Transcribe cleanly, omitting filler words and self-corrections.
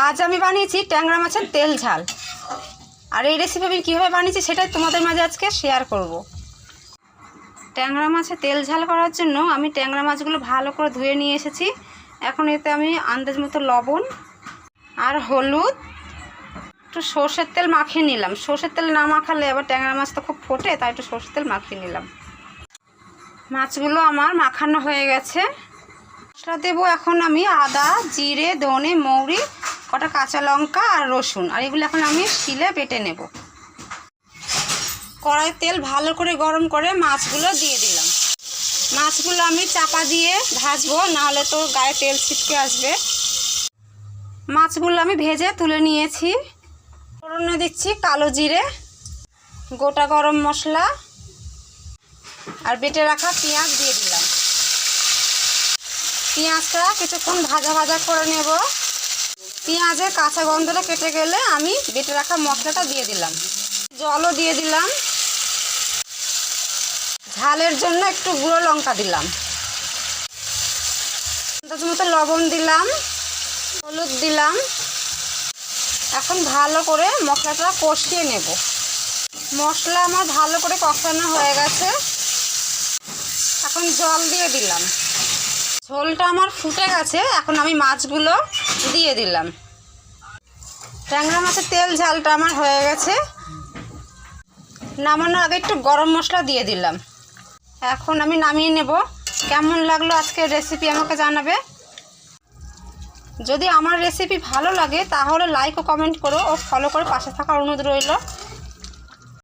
আজ আমি বানিয়েছি ট্যাংরা মাছের তেল ঝাল। আর এই রেসিপি আমি কীভাবে বানিয়েছি সেটাই তোমাদের মাঝে আজকে শেয়ার করব। ট্যাংরা মাছের তেল ঝাল করার জন্য আমি ট্যাংরা মাছগুলো ভালো করে ধুয়ে নিয়ে এসেছি। এখন এতে আমি আন্দাজ মতো লবণ আর হলুদ, একটু সর্ষের তেল মাখিয়ে নিলাম। সর্ষের তেল না মাখালে আবার ট্যাংরা মাছ তো খুব ফোটে, তাই একটু সর্ষের তেল মাখিয়ে নিলাম। মাছগুলো আমার মাখানো হয়ে গেছে। মশলা দেবো এখন আমি আদা, জিরে, ধনে, মৌরি, কটা কাঁচা লঙ্কা আর রসুন, আর এগুলো এখন আমি শিলে বেটে নেব। কড়াই তেল ভালো করে গরম করে মাছগুলো দিয়ে দিলাম। মাছগুলো আমি চাপা দিয়ে ভাজবো, নাহলে তো গায়ে তেল ছিটকে আসবে। মাছগুলো আমি ভেজে তুলে নিয়েছি। ফোড়নে দিচ্ছি কালো জিরে, গোটা গরম মশলা আর বেটে রাখা পেঁয়াজ দিয়ে দিলাম। পেঁয়াজটা কিছুক্ষণ ভাজা ভাজা করে নেব। পেঁয়াজের কাঁচা গন্ধটা কেটে গেলে আমি বেটে রাখা মশলাটা দিয়ে দিলাম। জলও দিয়ে দিলাম। ঝালের জন্য একটু গুঁড়ো লঙ্কা দিলাম। আন্দাজ মতো লবণ দিলাম, হলুদ দিলাম। এখন ভালো করে মশলাটা কষিয়ে নেব। মশলা আমার ভালো করে কষানো হয়ে গেছে। এখন জল দিয়ে দিলাম। ঝোলটা আমার ফুটে গেছে। এখন আমি মাছগুলো দিয়ে দিলাম। ট্যাংরা মাছের তেল ঝালটা আমার হয়ে গেছে। নামানোর আগে একটু গরম মশলা দিয়ে দিলাম। এখন আমি নামিয়ে নেব। কেমন লাগলো আজকের রেসিপি আমাকে জানাবে। যদি আমার রেসিপি ভালো লাগে তাহলে লাইক ও কমেন্ট করো ও ফলো করে পাশে থাকার অনুরোধ রইল।